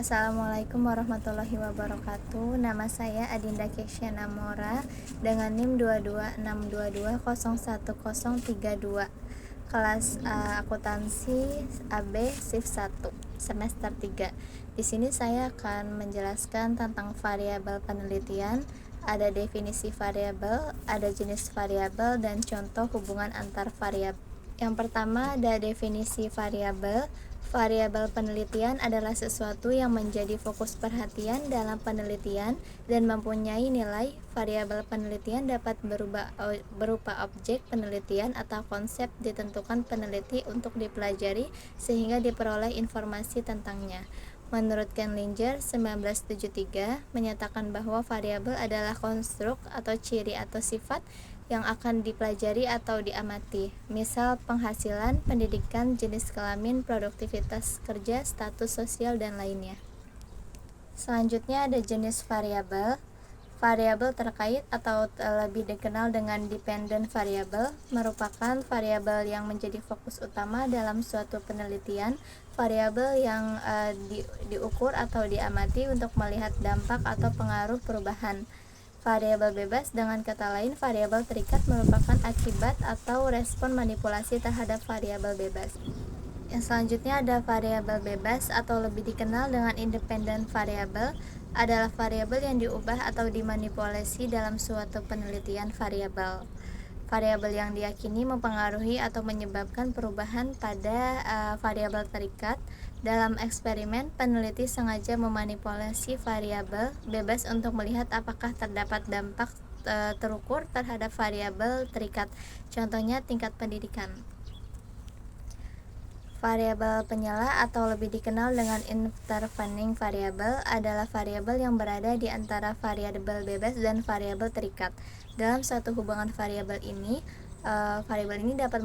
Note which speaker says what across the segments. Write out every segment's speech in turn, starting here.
Speaker 1: Assalamualaikum warahmatullahi wabarakatuh. Nama saya Adinda Kesia Namora dengan NIM 22622011032. Kelas akuntansi AB Shift 1 semester 3. Di sini saya akan menjelaskan tentang variabel penelitian, ada definisi variabel, ada jenis variabel dan contoh hubungan antar variabel. Yang pertama ada definisi variabel. Variabel penelitian adalah sesuatu yang menjadi fokus perhatian dalam penelitian dan mempunyai nilai. Variabel penelitian dapat berupa objek penelitian atau konsep ditentukan peneliti untuk dipelajari sehingga diperoleh informasi tentangnya. Menurut Kenlinger 1973 menyatakan bahwa variabel adalah konstruk atau ciri atau sifat yang akan dipelajari atau diamati, misal penghasilan, pendidikan, jenis kelamin, produktivitas kerja, status sosial, dan lainnya. Selanjutnya ada jenis variabel. Variabel terkait atau lebih dikenal dengan dependent variable merupakan variabel yang menjadi fokus utama dalam suatu penelitian, variabel yang diukur atau diamati untuk melihat dampak atau pengaruh perubahan. Variabel bebas, dengan kata lain, variabel terikat merupakan akibat atau respon manipulasi terhadap variabel bebas. Yang selanjutnya ada variabel bebas atau lebih dikenal dengan independent variable, adalah variabel yang diubah atau dimanipulasi dalam suatu penelitian variabel. Variabel yang diyakini mempengaruhi atau menyebabkan perubahan pada variabel terikat. Dalam eksperimen, peneliti sengaja memanipulasi variabel bebas untuk melihat apakah terdapat dampak terukur terhadap variabel terikat. Contohnya tingkat pendidikan. Variabel penyela atau lebih dikenal dengan intervening variable adalah variabel yang berada di antara variabel bebas dan variabel terikat. Dalam suatu hubungan variabel ini dapat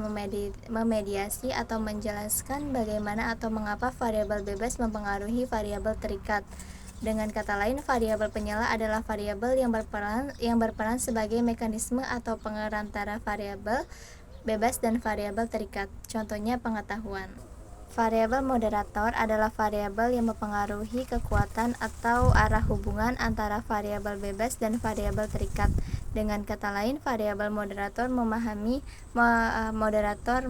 Speaker 1: memediasi atau menjelaskan bagaimana atau mengapa variabel bebas mempengaruhi variabel terikat. Dengan kata lain, variabel penyela adalah variabel yang berperan sebagai mekanisme atau pengerantara variabel bebas dan variabel terikat. Contohnya pengetahuan. Variabel moderator adalah variabel yang mempengaruhi kekuatan atau arah hubungan antara variabel bebas dan variabel terikat. Dengan kata lain, variabel moderator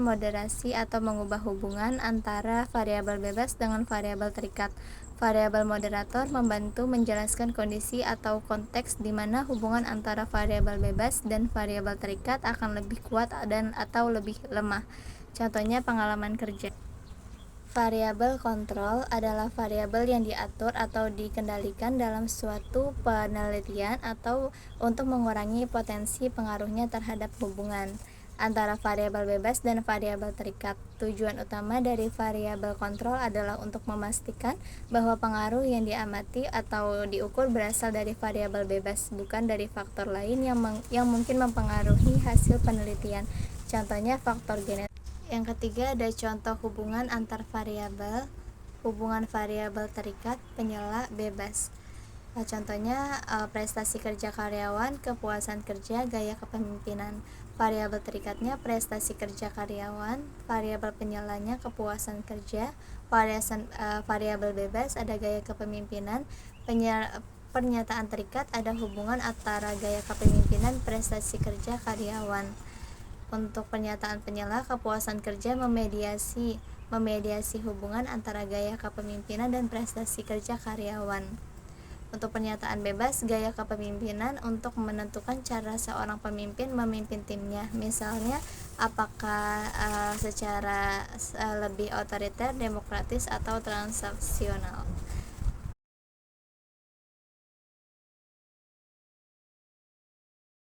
Speaker 1: moderasi atau mengubah hubungan antara variabel bebas dengan variabel terikat. Variabel moderator membantu menjelaskan kondisi atau konteks di mana hubungan antara variabel bebas dan variabel terikat akan lebih kuat atau lebih lemah. Contohnya pengalaman kerja. Variabel kontrol adalah variabel yang diatur atau dikendalikan dalam suatu penelitian atau untuk mengurangi potensi pengaruhnya terhadap hubungan antara variabel bebas dan variabel terikat. Tujuan utama dari variabel kontrol adalah untuk memastikan bahwa pengaruh yang diamati atau diukur berasal dari variabel bebas, bukan dari faktor lain yang mungkin mempengaruhi hasil penelitian. Contohnya faktor genetik. Yang ketiga ada contoh hubungan antar variabel, hubungan variabel terikat, penyela, bebas. Contohnya prestasi kerja karyawan, kepuasan kerja, gaya kepemimpinan. Variabel terikatnya prestasi kerja karyawan, variabel penyelanya kepuasan kerja, variabel bebas ada gaya kepemimpinan. Pernyataan terikat ada hubungan antara gaya kepemimpinan prestasi kerja karyawan. Untuk pernyataan penyela, kepuasan kerja memediasi hubungan antara gaya kepemimpinan dan prestasi kerja karyawan. Untuk pernyataan bebas, gaya kepemimpinan untuk menentukan cara seorang pemimpin memimpin timnya. Misalnya, apakah secara lebih otoriter, demokratis, atau transaksional.